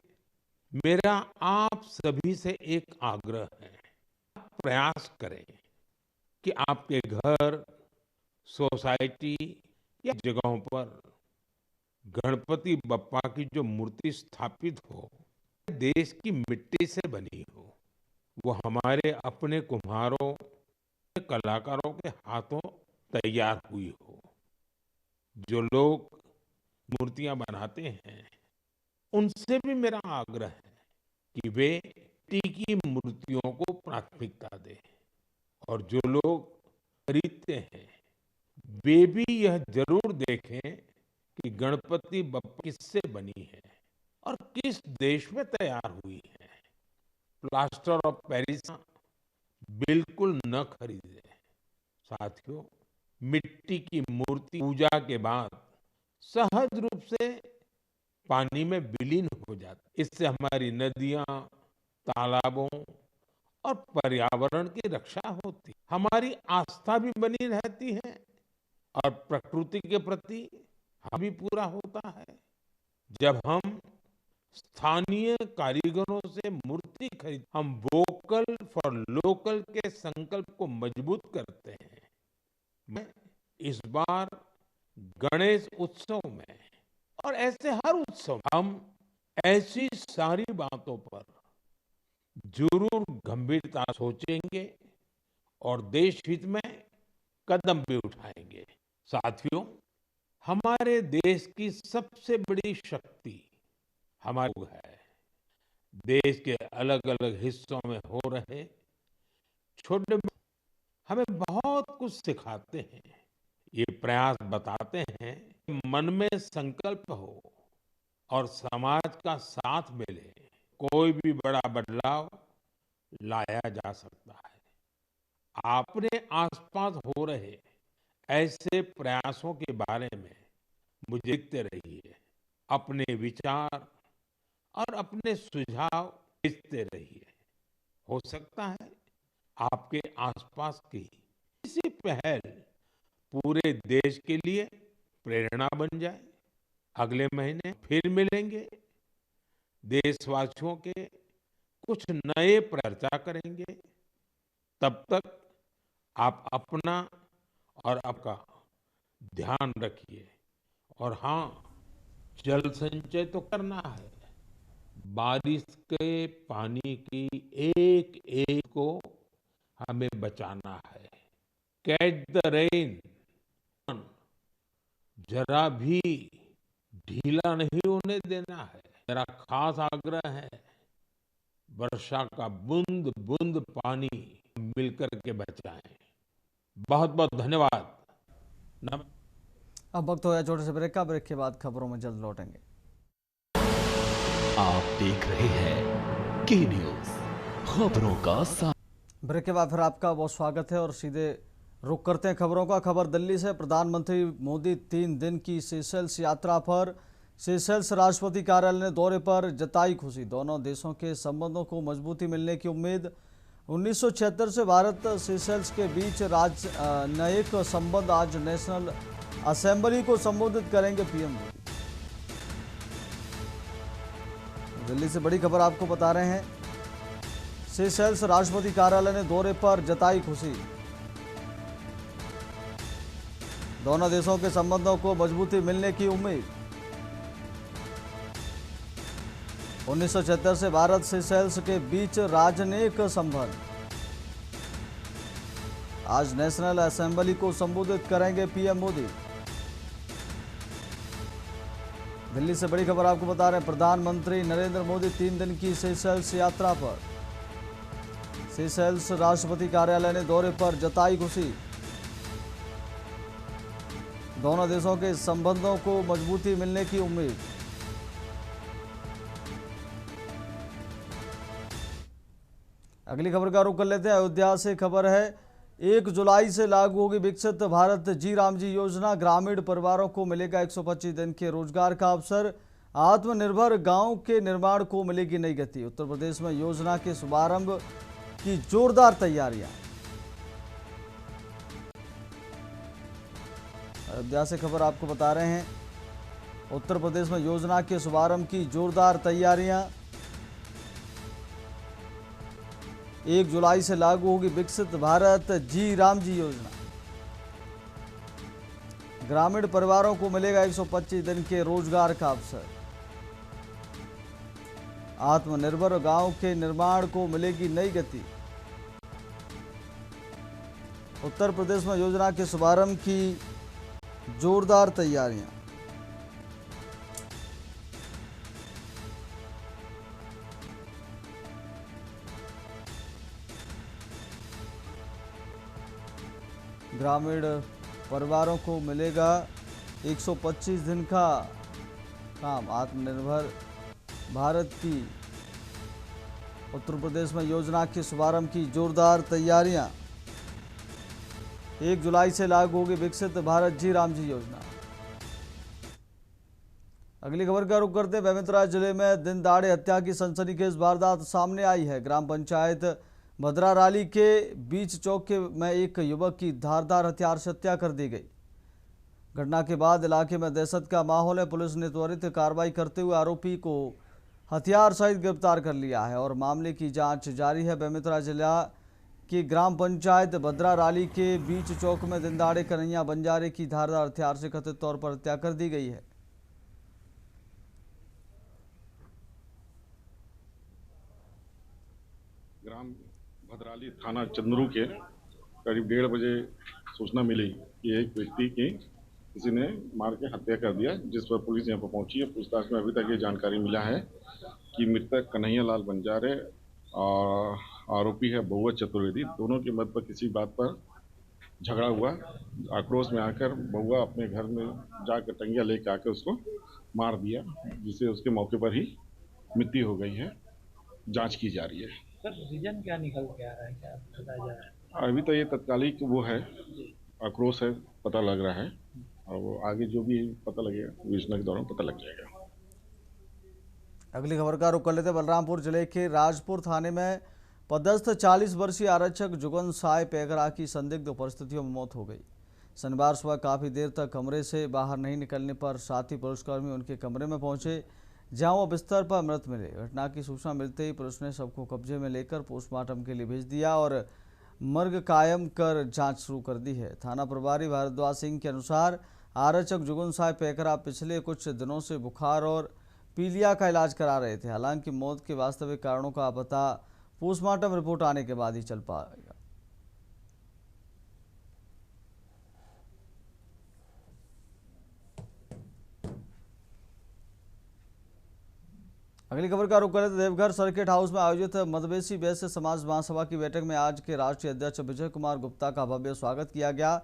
मेरा आप सभी से एक आग्रह है, प्रयास करें कि आपके घर, सोसाइटी या जगहों पर गणपति बप्पा की जो मूर्ति स्थापित हो, देश की मिट्टी से बनी हो, वो हमारे अपने कुम्हारों, कलाकारों के हाथों तैयार हुई हो। जो लोग मूर्तियां बनाते हैं, उनसे भी मेरा आग्रह है कि वे मिट्टी की मूर्तियों को प्राथमिकता दें, और जो लोग खरीदते हैं, वे भी यह जरूर देखें कि गणपति बप्पा किससे बनी है और किस देश में तैयार हुई है। प्लास्टर ऑफ पेरिस बिल्कुल न खरीदें। साथियों, मिट्टी की मूर्ति पूजा के बाद सहज रूप से पानी में विलीन हो जाती। इससे हमारी नदियां, तालाबों और पर्यावरण की रक्षा होती, हमारी आस्था भी बनी रहती है और प्रकृति के प्रति हम भी पूरा होता है। जब हम स्थानीय कारीगरों से मूर्ति खरीद, हम वोकल फॉर लोकल के संकल्प को मजबूत करते हैं। मैं इस बार गणेश उत्सव में और ऐसे हर उत्सव हम ऐसी सारी बातों पर जरूर गंभीरता सोचेंगे और देश हित में कदम भी उठाएंगे। साथियों, हमारे देश की सबसे बड़ी शक्ति हमारे लोग है। देश के अलग अलग हिस्सों में हो रहे छोटे हमें बहुत कुछ सिखाते हैं। ये प्रयास बताते हैं कि मन में संकल्प हो और समाज का साथ मिले, कोई भी बड़ा बदलाव लाया जा सकता है। अपने आसपास हो रहे ऐसे प्रयासों के बारे में मुझे लिखते रहिए, अपने विचार और अपने सुझाव भेजते रहिए। हो सकता है आपके आसपास की किसी पहल पूरे देश के लिए प्रेरणा बन जाए। अगले महीने फिर मिलेंगे, देशवासियों के कुछ नए चर्चा करेंगे। तब तक आप अपना और आपका ध्यान रखिए। और हाँ, जल संचय तो करना है। बारिश के पानी की एक एक को हमें बचाना है। कैच द रेन, जरा भी ढीला नहीं होने देना है। मेरा खास आग्रह है, वर्षा का बूंद बूंद पानी मिलकर के बचाएं। बहुत बहुत धन्यवाद। अब वक्त हो गया छोटे से ब्रेक का। ब्रेक के बाद खबरों में जल्द लौटेंगे। आप देख रहे हैं के न्यूज, खबरों का साथ। ब्रेक के बाद फिर आपका बहुत स्वागत है और सीधे रुक करते हैं खबरों का। खबर दिल्ली से। प्रधानमंत्री मोदी 3 दिन की सेशेल्स यात्रा पर। सेशेल्स राष्ट्रपति कार्यालय ने दौरे पर जताई खुशी। दोनों देशों के संबंधों को मजबूती मिलने की उम्मीद। 1976 से भारत सेशेल्स के बीच राजनयिक संबंध। आज नेशनल असेंबली को संबोधित करेंगे पीएम मोदी। दिल्ली से बड़ी खबर आपको बता रहे हैं। सेशेल्स राष्ट्रपति कार्यालय ने दौरे पर जताई खुशी। दोनों देशों के संबंधों को मजबूती मिलने की उम्मीद। 1976 से भारत सेशेल्स के बीच राजनयिक संबंध। आज नेशनल असेंबली को संबोधित करेंगे पीएम मोदी। दिल्ली से बड़ी खबर आपको बता रहे हैं। प्रधानमंत्री नरेंद्र मोदी 3 दिन की सेशेल्स यात्रा पर। सेशेल्स राष्ट्रपति कार्यालय ने दौरे पर जताई खुशी। दोनों देशों के संबंधों को मजबूती मिलने की उम्मीद। अगली खबर का रुख कर लेते हैं। अयोध्या से खबर है। 1 जुलाई से लागू होगी विकसित भारत जी राम जी योजना। ग्रामीण परिवारों को मिलेगा 125 दिन के रोजगार का अवसर। आत्मनिर्भर गांव के निर्माण को मिलेगी नई गति। उत्तर प्रदेश में योजना के शुभारंभ की जोरदार तैयारियां। अयोध्या से खबर आपको बता रहे हैं। उत्तर प्रदेश में योजना के शुभारंभ की जोरदार तैयारियां। 1 जुलाई से लागू होगी विकसित भारत जी राम जी योजना। ग्रामीण परिवारों को मिलेगा 125 दिन के रोजगार का अवसर। आत्मनिर्भर गांव के निर्माण को मिलेगी नई गति। उत्तर प्रदेश में योजना के शुभारंभ की जोरदार तैयारियां। ग्रामीण परिवारों को मिलेगा 125 दिन का काम। आत्मनिर्भर भारत की उत्तर प्रदेश में योजना के शुभारंभ की जोरदार तैयारियां। 1 जुलाई से लागू होगी विकसित भारत जी राम जी योजना। अगली खबर का रुख करते बेमेतरा जिले में दिन दहाड़े हत्या की सनसनीखेज वारदात सामने आई है। ग्राम पंचायत भद्राराली के बीच चौक में एक युवक की धारदार हथियार से हत्या कर दी गई। घटना के बाद इलाके में दहशत का माहौल है। पुलिस ने त्वरित कार्रवाई करते हुए आरोपी को हथियार सहित गिरफ्तार कर लिया है और मामले की जांच जारी है। बेमेतरा जिला की ग्राम पंचायत भद्राराली के बीच चौक में दिन दहाड़े कन्हैया बंजारे की धारदार हथियार से कथित तौर पर हत्या कर दी गई है। ग्राम भद्राली थाना चंद्रू के करीब 1:30 बजे सूचना मिली कि एक व्यक्ति की किसी ने मार के हत्या कर दिया, जिस पर पुलिस यहाँ पर पहुंची है। पूछताछ में अभी तक ये जानकारी मिला है कि मृतक कन्हैया लाल बंजारे और आरोपी है बहुआ चतुर्वेदी, दोनों के मध्य पर किसी बात पर झगड़ा हुआ। आक्रोश में आकर बहुआ अपने घर में जाकर टंगिया लेकर आकर उसको मार दिया, जिससे उसके मौके पर ही मृत्यु हो गई है। जांच की जा रही है। सर रीजन क्या निकल के आ रहा है, क्या बताया जा रहा है? अभी तो ये तत्कालिक वो है, आक्रोश है, पता लग रहा है, और वो आगे जो भी पता लगेगा विवेचना के दौरान पता लग जाएगा। अगली खबर का रुख कर लेते बलरामपुर जिले के राजपुर थाने में पदस्थ 40 वर्षीय आरक्षक जुगन साय पेगरा की संदिग्ध परिस्थितियों में मौत हो गई। शनिवार सुबह काफ़ी देर तक कमरे से बाहर नहीं निकलने पर साथी पुलिसकर्मी उनके कमरे में पहुंचे, जहां वो बिस्तर पर मृत मिले। घटना की सूचना मिलते ही पुलिस ने शव को कब्जे में लेकर पोस्टमार्टम के लिए भेज दिया और मर्ग कायम कर जांच शुरू कर दी है। थाना प्रभारी भारद्वाज सिंह के अनुसार आरक्षक जुगन साय पेकरा पिछले कुछ दिनों से बुखार और पीलिया का इलाज करा रहे थे। हालांकि मौत के वास्तविक कारणों का पता पोस्टमार्टम रिपोर्ट आने के बाद ही चल पाएगा। अगली खबर का रुख करें तो देवघर सर्किट हाउस में आयोजित मदवेसी वैश्य समाज महासभा की बैठक में आज के राष्ट्रीय अध्यक्ष विजय कुमार गुप्ता का भव्य स्वागत किया गया।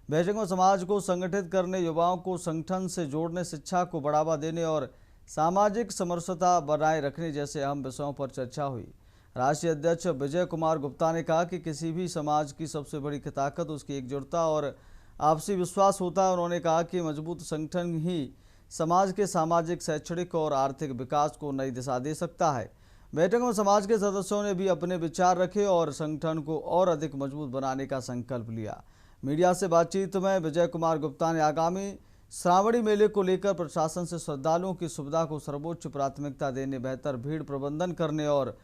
बैठक में समाज को संगठित करने, युवाओं को संगठन से जोड़ने, शिक्षा को बढ़ावा देने और सामाजिक समरसता बनाए रखने जैसे अहम विषयों पर चर्चा हुई। राष्ट्रीय अध्यक्ष विजय कुमार गुप्ता ने कहा कि किसी भी समाज की सबसे बड़ी ताकत उसकी एकजुटता और आपसी विश्वास होता है। उन्होंने कहा कि मजबूत संगठन ही समाज के सामाजिक, शैक्षणिक और आर्थिक विकास को नई दिशा दे सकता है। बैठक में समाज के सदस्यों ने भी अपने विचार रखे और संगठन को और अधिक मजबूत बनाने का संकल्प लिया। मीडिया से बातचीत में विजय कुमार गुप्ता ने आगामी श्रावणी मेले को लेकर प्रशासन से श्रद्धालुओं की सुविधा को सर्वोच्च प्राथमिकता देने, बेहतर भीड़ प्रबंधन करने और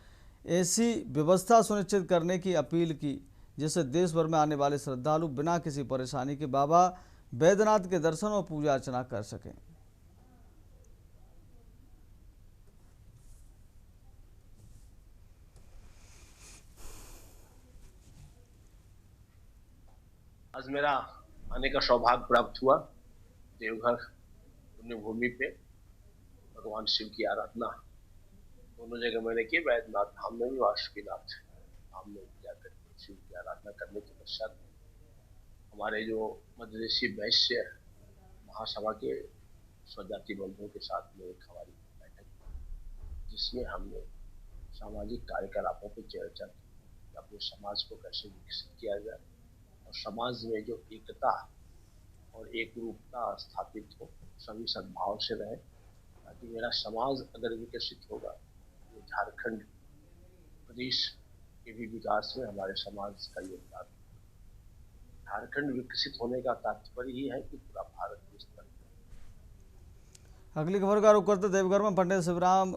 ऐसी व्यवस्था सुनिश्चित करने की अपील की जिससे देश भर में आने वाले श्रद्धालु बिना किसी परेशानी के बाबा बैद्यनाथ के दर्शन और पूजा अर्चना कर सकें। आज मेरा आने का सौभाग्य प्राप्त हुआ। देवघर पुण्य भूमि पे भगवान शिव की आराधना दोनों जगह मैंने की। बैद्यनाथ धाम में भी, वासुकीनाथ धाम में जाकर शिव की आराधना करने के पश्चात हमारे जो मदवेसी वैश्य महासभा के स्वजाति बंधुओं के साथ में एक हमारी बैठक, जिसमें हमने सामाजिक कार्यकलापों पर चर्चा की, अपने समाज को कैसे विकसित किया जाए और समाज में जो एकता और एक रूपता स्थापित हो, सभी सद्भाव से रहे, ताकि मेरा समाज अगर विकसित होगा तो झारखंड प्रदेश के भी विकास में हमारे समाज का योगदान। झारखंड विकसित होने का तात्पर्य ही है कि पूरा भारत विकसित। अगली खबर का रुख करते देवघर में पंडित शिवराम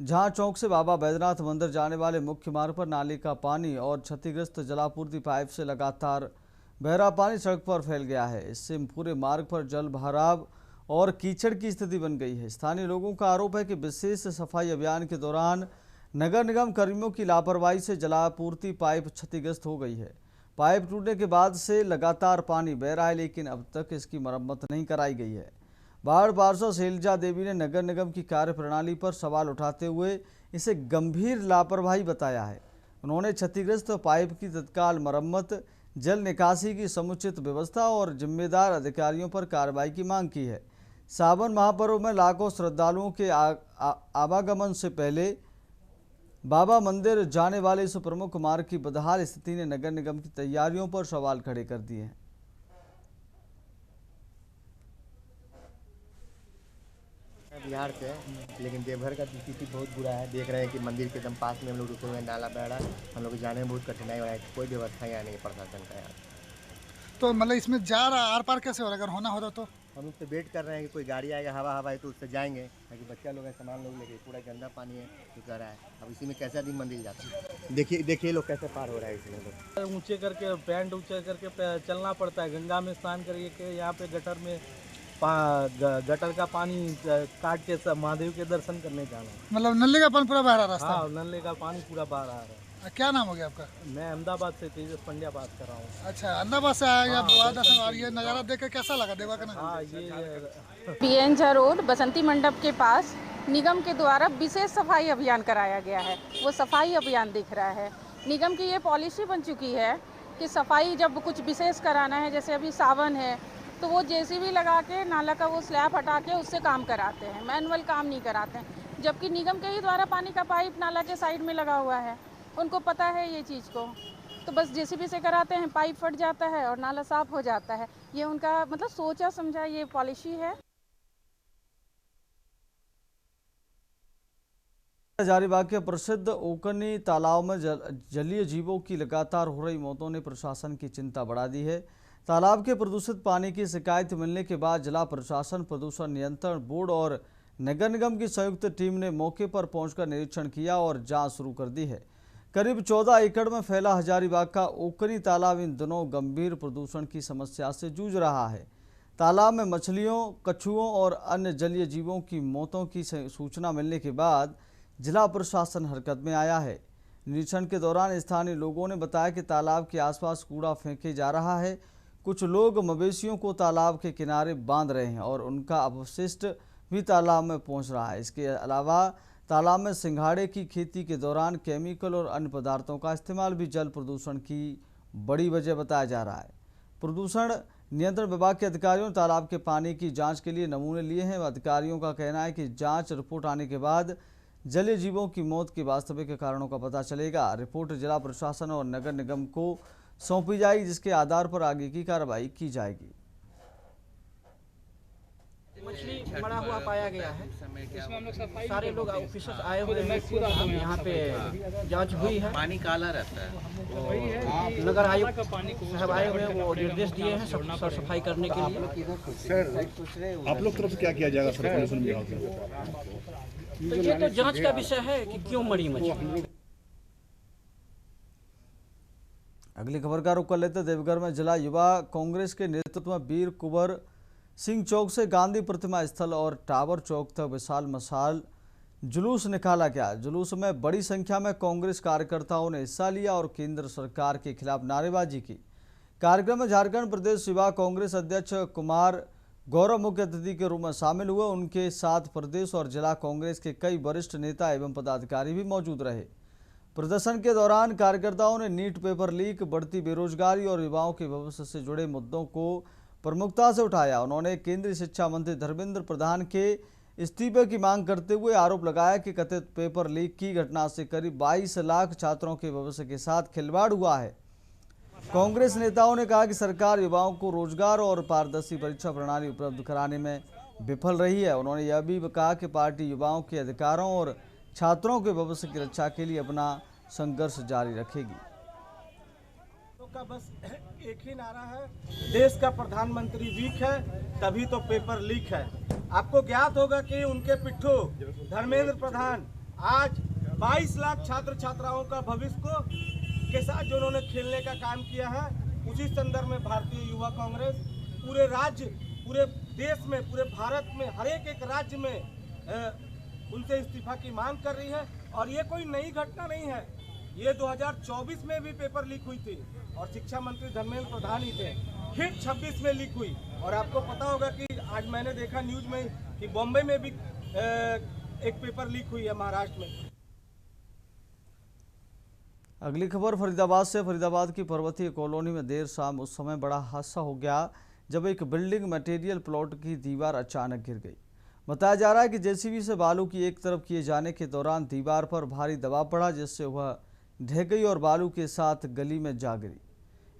झा चौक से बाबा बैद्यनाथ मंदिर जाने वाले मुख्य मार्ग पर नाली का पानी और क्षतिग्रस्त जलापूर्ति पाइप से लगातार बह रहा पानी सड़क पर फैल गया है। इससे पूरे मार्ग पर जल भराव और कीचड़ की स्थिति बन गई है। स्थानीय लोगों का आरोप है कि विशेष सफाई अभियान के दौरान नगर निगम कर्मियों की लापरवाही से जलापूर्ति पाइप क्षतिग्रस्त हो गई है। पाइप टूटने के बाद से लगातार पानी बह रहा है, लेकिन अब तक इसकी मरम्मत नहीं कराई गई है। वार्ड पार्षद शैलजा देवी ने नगर निगम की कार्यप्रणाली पर सवाल उठाते हुए इसे गंभीर लापरवाही बताया है। उन्होंने क्षतिग्रस्त पाइप की तत्काल मरम्मत, जल निकासी की समुचित व्यवस्था और जिम्मेदार अधिकारियों पर कार्रवाई की मांग की है। सावन महापर्व में लाखों श्रद्धालुओं के आवागमन से पहले बाबा मंदिर जाने वाले इस प्रमुख मार्ग की बदहाल स्थिति ने नगर निगम की तैयारियों पर सवाल खड़े कर दिए हैं। बिहार से, लेकिन देवघर का स्थिति बहुत बुरा है। देख रहे हैं कि मंदिर के एकदम पास में हम लोग रुके हुए, नाला बह रहा है, हम लोग जाने में बहुत कठिनाई हो रहा है। कोई व्यवस्था यहाँ नहीं प्रशासन का यहाँ। तो मतलब इसमें जा रहा आर पार कैसे हो रहा है? अगर होना होता तो हम लोग तो वेट कर रहे हैं कि कोई गाड़ी आएगा, हवा है तो उससे जाएंगे, ताकि बच्चा लोग है, सामान लोग लेके, पूरा गंदा पानी है तो कर रहा है। अब इसी में कैसा दिन मंदिर जाता है। देखिए लोग कैसे पार हो रहा है। इसमें लोग ऊंचे करके पैंट ऊंचे करके चलना पड़ता है। गंगा में स्नान करके यहाँ पे गटर में गटर का पानी काट के महादेव के दर्शन करने जाना। मतलब नल्ले का पानी पूरा बह रहा रास्ता? हाँ, नल्ले का पानी पूरा बाहर आ रहा है। क्या नाम हो गया आपका? मैं अहमदाबाद से तेजस पंड्या बात कर रहा हूँ। अच्छा, अहमदाबाद से आया दर्शन। और ये नज़ारा देख कर कैसा लगा देवा का? हाँ, ये पीएनझा रोड बसंती मंडप के पास निगम के द्वारा विशेष सफाई अभियान कराया गया है। वो सफाई अभियान दिख रहा है। निगम की ये पॉलिसी बन चुकी है कि सफाई जब कुछ विशेष कराना है, जैसे अभी सावन है, तो वो जेसीबी लगा के नाला का वो स्लैब हटा के उससे काम कराते हैं, मैनुअल काम नहीं कराते हैं। जबकि निगम के ही द्वारा पानी का पाइप नाला के साइड में लगा हुआ है, उनको पता है ये चीज़ को, तो बस जेसीबी से कराते हैं, पाइप फट जाता है और नाला साफ हो जाता है। ये उनका मतलब सोचा समझा ये पॉलिसी है। हजारीबाग के प्रसिद्ध ओकनी तालाब में जलीय जीवों की लगातार हो रही मौतों ने प्रशासन की चिंता बढ़ा दी है। तालाब के प्रदूषित पानी की शिकायत मिलने के बाद जिला प्रशासन, प्रदूषण नियंत्रण बोर्ड और नगर निगम की संयुक्त टीम ने मौके पर पहुंचकर निरीक्षण किया और जांच शुरू कर दी है। करीब 14 एकड़ में फैला हजारीबाग का ओकनी तालाब इन दिनों गंभीर प्रदूषण की समस्या से जूझ रहा है। तालाब में मछलियों, कछुओं और अन्य जलीय जीवों की मौतों की सूचना मिलने के बाद जिला प्रशासन हरकत में आया है। निरीक्षण के दौरान स्थानीय लोगों ने बताया कि तालाब के आसपास कूड़ा फेंके जा रहा है। कुछ लोग मवेशियों को तालाब के किनारे बांध रहे हैं और उनका अपशिष्ट भी तालाब में पहुंच रहा है। इसके अलावा तालाब में सिंघाड़े की खेती के दौरान केमिकल और अन्य पदार्थों का इस्तेमाल भी जल प्रदूषण की बड़ी वजह बताया जा रहा है। प्रदूषण नियंत्रण विभाग के अधिकारियों ने तालाब के पानी की जांच के लिए नमूने लिए हैं। अधिकारियों का कहना है कि जांच रिपोर्ट आने के बाद जलीय जीवों की मौत के वास्तविक कारणों का पता चलेगा। रिपोर्ट जिला प्रशासन और नगर निगम को सौंपी जाएगी, जिसके आधार पर आगे की कार्रवाई की जाएगी। मछली मरा हुआ पाया गया है। इसमें हम लोग सारे लोग ऑफिसर्स आए हुए हैं, यहाँ पे जांच हुई है। पानी काला रहता है। नगर आयुक्त साहब आए हुए हैं, वो निर्देश दिए हैं साफ सफाई करने के लिए। सर, आप लोग तरफ से क्या किया जाएगा सर पोल्यूशन विभाग से? तो ये तो जांच का विषय है कि क्यों मरी मछली। अगली खबर का रुख कर लेते देवघर में जिला युवा कांग्रेस के नेतृत्व में वीर कुंवर सिंह चौक से गांधी प्रतिमा स्थल और टावर चौक तक विशाल मशाल जुलूस निकाला गया। जुलूस में बड़ी संख्या में कांग्रेस कार्यकर्ताओं ने हिस्सा लिया और केंद्र सरकार के खिलाफ नारेबाजी की। कार्यक्रम में झारखंड प्रदेश युवा कांग्रेस अध्यक्ष कुमार गौरव मुख्य अतिथि के रूप में शामिल हुए। उनके साथ प्रदेश और जिला कांग्रेस के कई वरिष्ठ नेता एवं पदाधिकारी भी मौजूद रहे। प्रदर्शन के दौरान कार्यकर्ताओं ने नीट पेपर लीक, बढ़ती बेरोजगारी और युवाओं के भविष्य से जुड़े मुद्दों को प्रमुखता से उठाया। उन्होंने केंद्रीय शिक्षा मंत्री धर्मेंद्र प्रधान के इस्तीफे की मांग करते हुए आरोप लगाया कि कथित पेपर लीक की घटना से करीब 22 लाख छात्रों के भविष्य के साथ खिलवाड़ हुआ है। कांग्रेस नेताओं ने कहा कि सरकार युवाओं को रोजगार और पारदर्शी परीक्षा प्रणाली उपलब्ध कराने में विफल रही है। उन्होंने यह भी कहा कि पार्टी युवाओं के अधिकारों और छात्रों के भविष्य की रक्षा के लिए अपना संघर्ष जारी रखेगी। उसका बस एक ही नारा है, देश का प्रधानमंत्री वीक है तभी तो पेपर लीक है। आपको ज्ञात होगा कि उनके पिट्ठू धर्मेंद्र प्रधान आज 22 लाख छात्र छात्राओं का भविष्य को के साथ जो उन्होंने खेलने का काम किया है, उसी संदर्भ में भारतीय युवा कांग्रेस पूरे राज्य, पूरे देश में, पूरे भारत में हर एक राज्य में उनसे इस्तीफा की मांग कर रही है। और ये कोई नई घटना नहीं है, ये 2024 में भी पेपर लीक हुई थी और शिक्षा मंत्री धर्मेंद्र प्रधान ही थे, फिर 26 में लीक हुई। और आपको पता होगा कि आज मैंने देखा न्यूज में कि बॉम्बे में भी एक पेपर लीक हुई है महाराष्ट्र में। अगली खबर फरीदाबाद से। फरीदाबाद की पर्वतीय कॉलोनी में देर शाम उस समय बड़ा हादसा हो गया जब एक बिल्डिंग मटेरियल प्लॉट की दीवार अचानक गिर गई। बताया जा रहा है कि जेसीबी से बालू की एक तरफ किए जाने के दौरान दीवार पर भारी दबाव पड़ा, जिससे वह ढह गई और बालू के साथ गली में जा गिरी।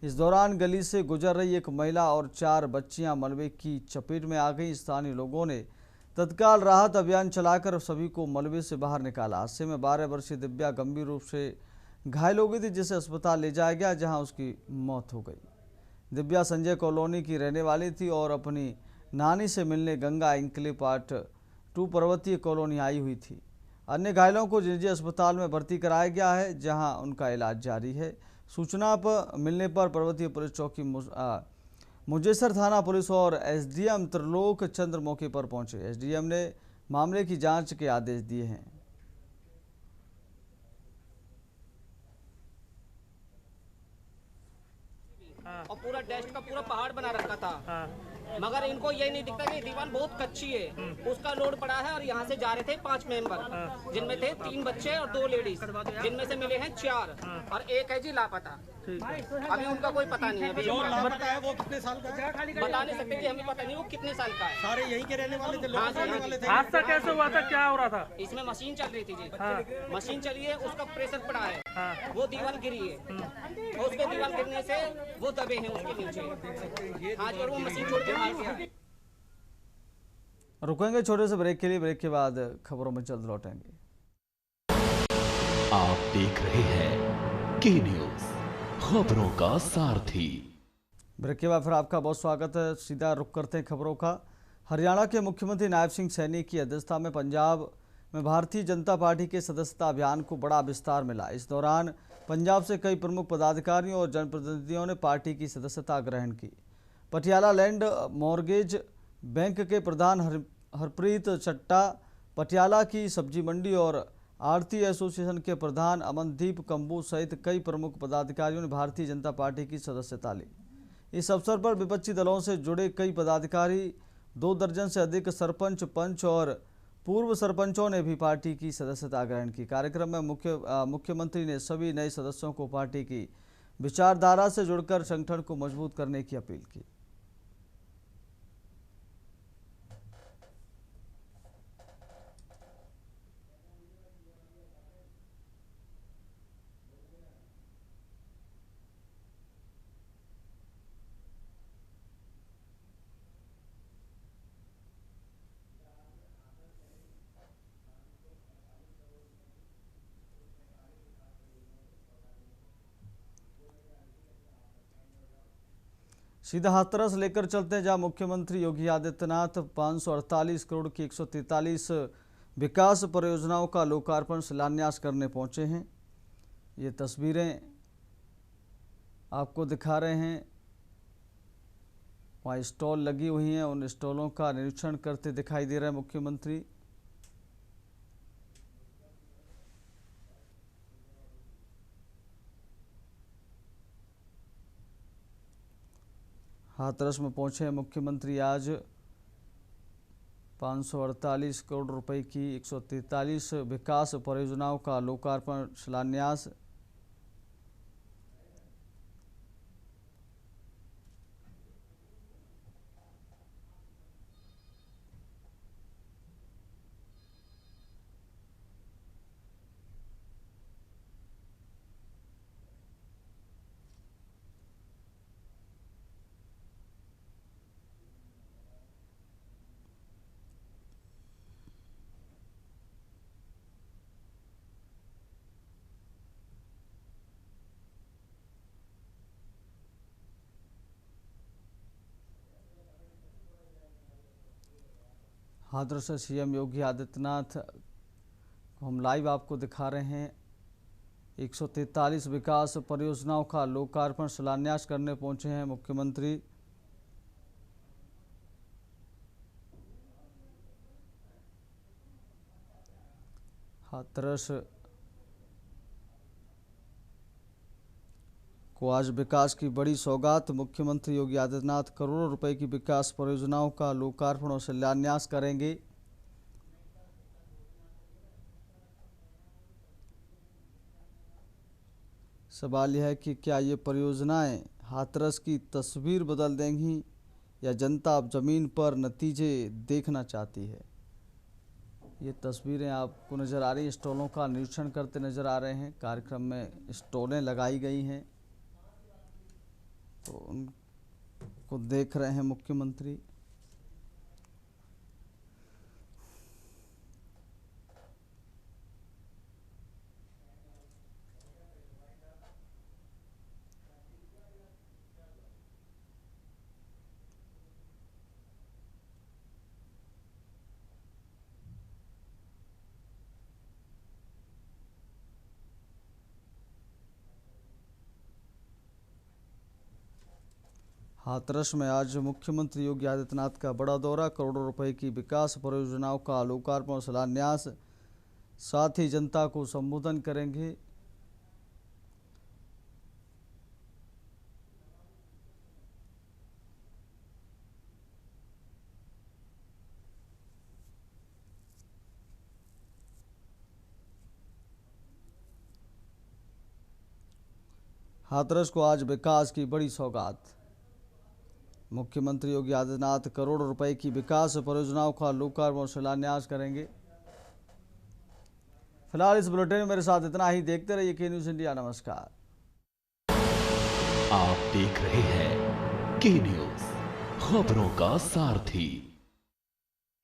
इस दौरान गली से गुजर रही एक महिला और 4 बच्चियां मलबे की चपेट में आ गई। स्थानीय लोगों ने तत्काल राहत अभियान चलाकर सभी को मलबे से बाहर निकाला। हादसे में 12 वर्षीय दिव्या गंभीर रूप से घायल हो गई थी, जिसे अस्पताल ले जाया गया, जहां उसकी मौत हो गई। दिव्या संजय कॉलोनी की रहने वाली थी और अपनी नानी से मिलने गंगा इंकले पार्ट 2 पर्वतीय कॉलोनी आई हुई थी। अन्य घायलों को निजी अस्पताल में भर्ती कराया गया है, जहां उनका इलाज जारी है। सूचना पर मिलने पर पर्वतीय पुलिस चौकी मुजेसर थाना पुलिस और एसडीएम त्रिलोक चंद्र मौके पर पहुंचे। एसडीएम ने मामले की जांच के आदेश दिए हैं। और पूरा डस्ट का पूरा पहाड़ बना रखा था। मगर इनको ये नहीं दिखता कि दीवार बहुत कच्ची है, उसका लोड पड़ा है। और यहाँ से जा रहे थे 5 मेंबर, जिनमें थे 3 बच्चे और 2 लेडीज, जिनमें से मिले हैं 4 और एक है जी लापता। अभी उनका कोई पता नहीं है। अभी जो लापता है वो कितने साल का है बता नहीं सकते कि हमें पता नहीं वो कितने साल का है। सारे यहीं के रहने वाले थे, लोग रहने वाले थे। हादसा कैसे हुआ था, क्या हो रहा था? इसमें मशीन चल रही थी जी। मशीन चली है, उसका प्रेशर पड़ा है, वो दीवार गिरी है और उसके दीवार गिरने से वो दबे हैं उसके नीचे। आज और वो मशीन छोड़ के भाग गया। रुकेंगे छोटे से ब्रेक के लिए। ब्रेक के बाद खबरों में जल्द लौटेंगे। आप देख रहे हैं के न्यूज, खबरों का सारथी। ब्रेक के बाद फिर आपका बहुत स्वागत है। सीधा रुख करते हैं खबरों का। हरियाणा के मुख्यमंत्री नायब सिंह सैनी की अध्यक्षता में पंजाब में भारतीय जनता पार्टी के सदस्यता अभियान को बड़ा विस्तार मिला। इस दौरान पंजाब से कई प्रमुख पदाधिकारियों और जनप्रतिनिधियों ने पार्टी की सदस्यता ग्रहण की। पटियाला लैंड मॉर्गेज बैंक के प्रधान हरप्रीत चट्टा, पटियाला की सब्जी मंडी और आड़ती एसोसिएशन के प्रधान अमनदीप कंबू सहित कई प्रमुख पदाधिकारियों ने भारतीय जनता पार्टी की सदस्यता ली। इस अवसर पर विपक्षी दलों से जुड़े कई पदाधिकारी, 2 दर्जन से अधिक सरपंच, पंच और पूर्व सरपंचों ने भी पार्टी की सदस्यता ग्रहण की। कार्यक्रम में मुख्यमंत्री ने सभी नए सदस्यों को पार्टी की विचारधारा से जुड़कर संगठन को मजबूत करने की अपील की। सीधा हाथरस लेकर चलते हैं, जहां मुख्यमंत्री योगी आदित्यनाथ 548 करोड़ की 143 विकास परियोजनाओं का लोकार्पण शिलान्यास करने पहुंचे हैं। ये तस्वीरें आपको दिखा रहे हैं। वहाँ स्टॉल लगी हुई हैं, उन स्टॉलों का निरीक्षण करते दिखाई दे रहे हैं मुख्यमंत्री। हाथरस में पहुंचे हैं मुख्यमंत्री। आज 548 करोड़ रुपए की 143 विकास परियोजनाओं का लोकार्पण शिलान्यास। हाथरस से सीएम योगी आदित्यनाथ हम लाइव आपको दिखा रहे हैं। 143 विकास परियोजनाओं का लोकार्पण शिलान्यास करने पहुंचे हैं मुख्यमंत्री। हाथरस को आज विकास की बड़ी सौगात। मुख्यमंत्री योगी आदित्यनाथ करोड़ों रुपए की विकास परियोजनाओं का लोकार्पण और शिलान्यास करेंगे। सवाल यह है कि क्या ये परियोजनाएं हाथरस की तस्वीर बदल देंगी या जनता अब जमीन पर नतीजे देखना चाहती है। ये तस्वीरें आपको नज़र आ रही हैं। स्टॉलों का निरीक्षण करते नज़र आ रहे हैं। कार्यक्रम में स्टॉलें लगाई गई हैं तो उनको देख रहे हैं मुख्यमंत्री। हाथरस में आज मुख्यमंत्री योगी आदित्यनाथ का बड़ा दौरा। करोड़ों रुपए की विकास परियोजनाओं का लोकार्पण और शिलान्यास, साथ ही जनता को संबोधन करेंगे। हाथरस को आज विकास की बड़ी सौगात। मुख्यमंत्री योगी आदित्यनाथ करोड़ों रुपए की विकास परियोजनाओं का लोकार्पण और शिलान्यास करेंगे। फिलहाल इस बुलेटिन में मेरे साथ इतना ही। देखते रहिए के न्यूज़ इंडिया। नमस्कार। आप देख रहे हैं के न्यूज़, खबरों का सारथी।